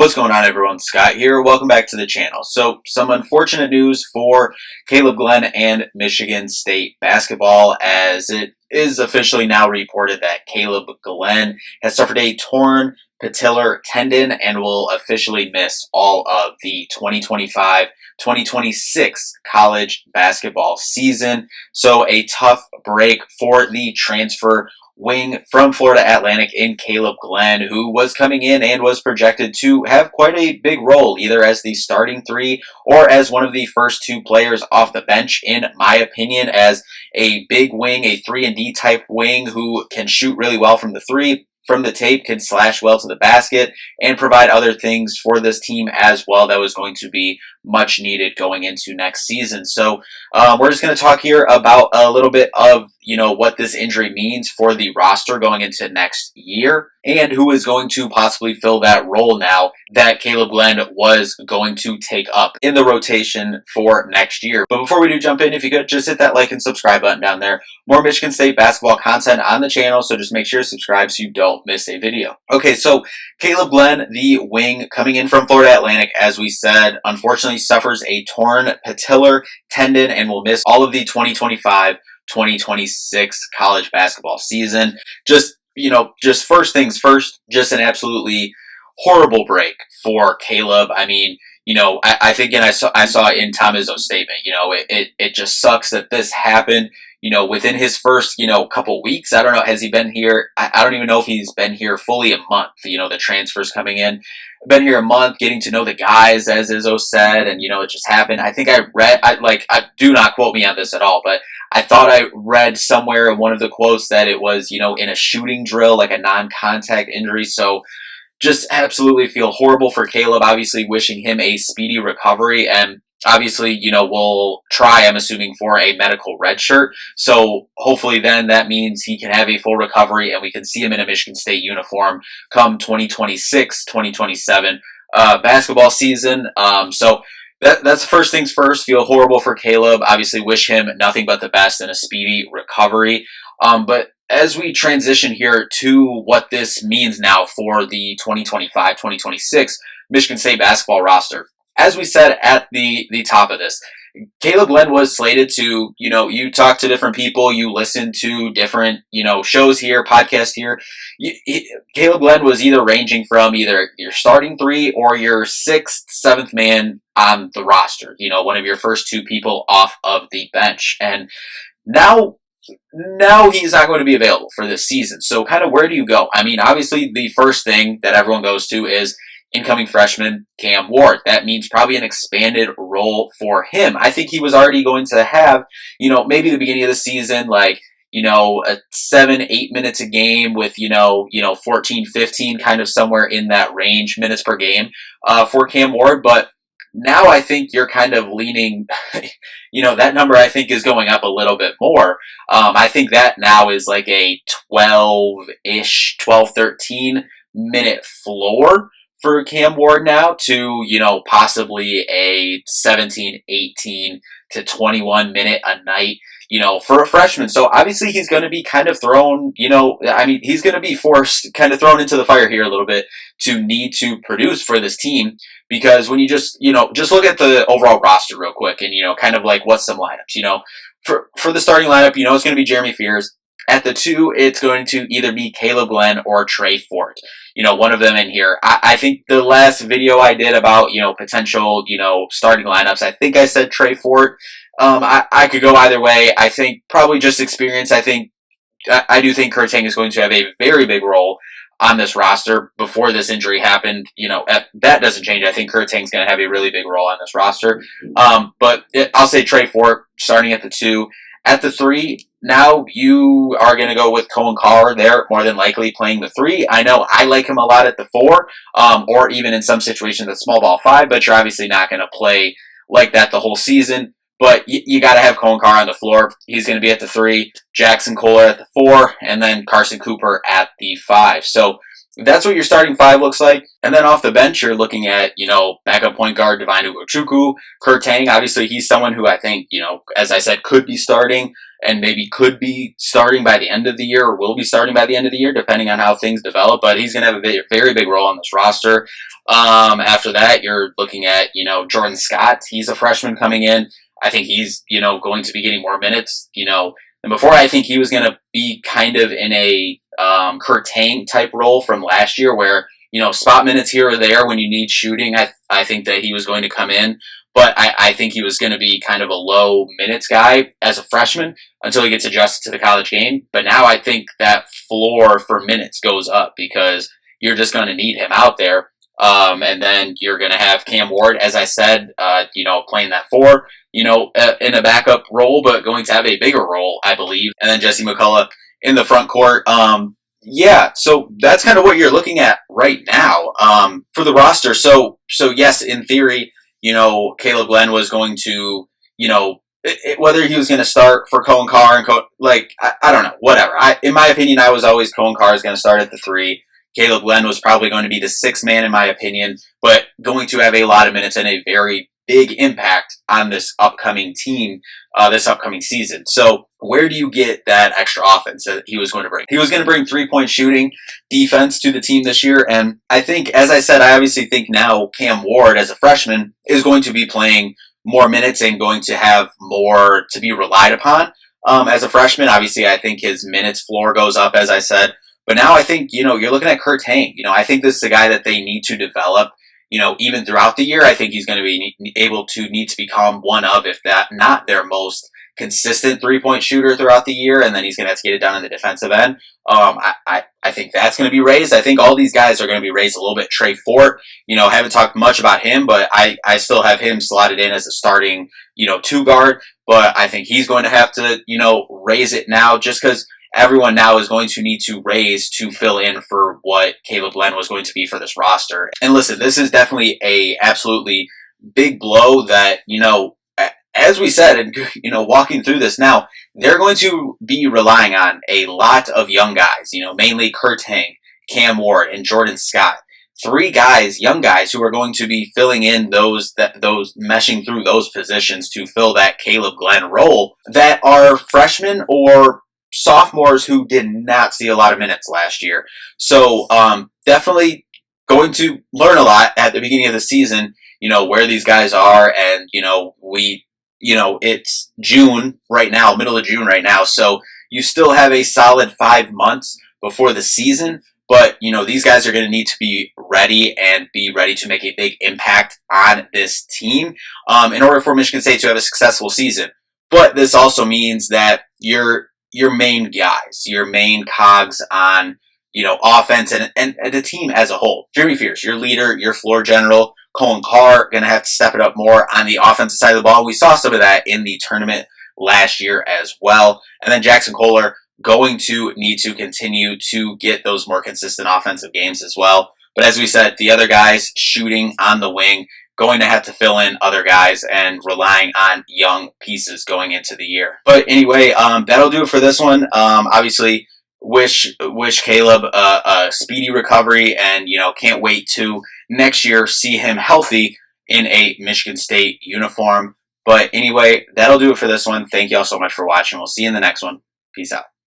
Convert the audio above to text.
What's going on, everyone? Scott here. Welcome back to the channel. So, some unfortunate news for Kaleb Glenn and Michigan State basketball, as it is officially now reported that Kaleb Glenn has suffered a torn patellar tendon and will officially miss all of the 2025-2026 college basketball season. So, a tough break for the transfer wing from Florida Atlantic in Kaleb Glenn, who was coming in and was projected to have quite a big role, either as the starting three or as one of the first two players off the bench, in my opinion, as a big wing, a 3-and-D type wing who can shoot really well from the three, from the tape, can slash well to the basket, and provide other things for this team as well that was going to be much needed going into next season. So we're just going to talk here about a little bit of what this injury means for the roster going into next year, and who is going to possibly fill that role now that Kaleb Glenn was going to take up in the rotation for next year. But before we do jump in, if you could just hit that like and subscribe button down there. More Michigan State basketball content on the channel, so just make sure to subscribe so you don't miss a video. Okay, so Kaleb Glenn, the wing coming in from Florida Atlantic, as we said, unfortunately suffers a torn patellar tendon and will miss all of the 2025-2026 college basketball season. Just first things first, just an absolutely horrible break for Kaleb. I mean, I think, and I saw in Tom Izzo's statement, it just sucks that this happened, within his first, couple weeks. I don't know, has he been here? I don't even know if he's been here fully a month, the transfers coming in. Been here a month, getting to know the guys, as Izzo said, and, it just happened. I think I do not quote me on this at all, but I thought I read somewhere in one of the quotes that it was, in a shooting drill, like a non-contact injury. So just absolutely feel horrible for Kaleb, obviously wishing him a speedy recovery, and obviously, we'll try, I'm assuming, for a medical red shirt. So hopefully then that means he can have a full recovery and we can see him in a Michigan State uniform come 2026-2027 basketball season. So that's first things first. Feel horrible for Kaleb. Obviously wish him nothing but the best and a speedy recovery. But as we transition here to what this means now for the 2025-2026 Michigan State basketball roster, as we said at the top of this, Kaleb Glenn was slated to, you talk to different people, you listen to different, shows here, podcasts here. Kaleb Glenn was either ranging from either your starting three or your sixth, seventh man on the roster, one of your first two people off of the bench. And now he's not going to be available for this season. So kind of where do you go? I mean, obviously the first thing that everyone goes to is incoming freshman Cam Ward. That means probably an expanded role for him. I think he was already going to have, maybe the beginning of the season, like, a 7-8 minutes a game with, 14, 15, kind of somewhere in that range, minutes per game, for Cam Ward. But now I think you're kind of leaning, that number I think is going up a little bit more. I think that now is like a 12-ish, 12, 13 minute floor for Cam Ward now to, possibly a 17, 18 to 21 minute a night, for a freshman. So obviously he's going to be kind of thrown, he's going to be forced, kind of thrown into the fire here a little bit to need to produce for this team. Because when you just look at the overall roster real quick and, kind of like what's some lineups, for the starting lineup, it's going to be Jeremy Fears. At the two, it's going to either be Kaleb Glenn or Trey Fort. One of them in here. I think the last video I did about, potential, starting lineups, I think I said Trey Fort. I could go either way. I think probably just experience. I do think Kurtang is going to have a very big role on this roster. Before this injury happened, that doesn't change. I think Kurtang's going to have a really big role on this roster. But I'll say Trey Fort starting at the two. At the three, now you are going to go with Cohen Carr there, more than likely playing the three. I know I like him a lot at the four, or even in some situations at small ball five, but you're obviously not going to play like that the whole season. But you got to have Cohen Carr on the floor. He's going to be at the three, Jackson Kohler at the four, and then Carson Cooper at the five. So that's what your starting five looks like. And then off the bench, you're looking at, backup point guard Divine Ugochukwu, Kurt Tang. Obviously, he's someone who I think, as I said, could be starting and maybe could be starting by the end of the year or will be starting by the end of the year, depending on how things develop. But he's going to have a very big role on this roster. After that, you're looking at, Jordan Scott. He's a freshman coming in. I think he's, going to be getting more minutes, and before I think he was going to be kind of in a Kurt Tang type role from last year where, spot minutes here or there when you need shooting. I think that he was going to come in, but I think he was going to be kind of a low minutes guy as a freshman until he gets adjusted to the college game. But now I think that floor for minutes goes up because you're just going to need him out there. And then you're going to have Cam Ward, as I said, playing that four, in a backup role, but going to have a bigger role, I believe. And then Jesse McCullough in the front court. So that's kind of what you're looking at right now, for the roster. So yes, in theory, Kaleb Glenn was going to, whether he was going to start for Cohen Carr and I don't know, whatever. In my opinion, I was always Cohen Carr is going to start at the 3. Kaleb Glenn was probably going to be the 6th man in my opinion, but going to have a lot of minutes and a very big impact on this upcoming team, this upcoming season. So where do you get that extra offense that he was going to bring? He was going to bring 3-point shooting defense to the team this year. And I think, as I said, I obviously think now Cam Ward as a freshman is going to be playing more minutes and going to have more to be relied upon, as a freshman. Obviously, I think his minutes floor goes up, as I said. But now I think, you're looking at Kurt Tang. I think this is a guy that they need to develop, even throughout the year. I think he's going to be need to become one of, if that not their most consistent 3-point shooter throughout the year. And then he's going to have to get it done on the defensive end. I think that's going to be raised. I think all these guys are going to be raised a little bit. Trey Fort, haven't talked much about him, but I still have him slotted in as a starting, 2 guard. But I think he's going to have to, raise it now just because everyone now is going to need to raise to fill in for what Kaleb Glenn was going to be for this roster. And listen, this is definitely a absolutely big blow that, as we said, and, walking through this now, they're going to be relying on a lot of young guys, mainly Kurt Tang, Cam Ward, and Jordan Scott. 3 guys, young guys, who are going to be filling in those meshing through those positions to fill that Kaleb Glenn role that are freshmen or sophomores who did not see a lot of minutes last year. So definitely going to learn a lot at the beginning of the season, where these guys are. And, it's June right now, middle of June right now. So you still have a solid 5 months before the season. But, these guys are going to need to be ready and be ready to make a big impact on this team in order for Michigan State to have a successful season. But this also means that your main guys, your main cogs on, offense and the team as a whole. Jeremy Fears, your leader, your floor general. Cohen Carr, going to have to step it up more on the offensive side of the ball. We saw some of that in the tournament last year as well. And then Jackson Kohler going to need to continue to get those more consistent offensive games as well. But as we said, the other guys shooting on the wing, going to have to fill in other guys and relying on young pieces going into the year. But anyway, that'll do it for this one. Obviously, wish Kaleb a speedy recovery, and can't wait to next year see him healthy in a Michigan State uniform. But anyway, that'll do it for this one. Thank you all so much for watching. We'll see you in the next one. Peace out.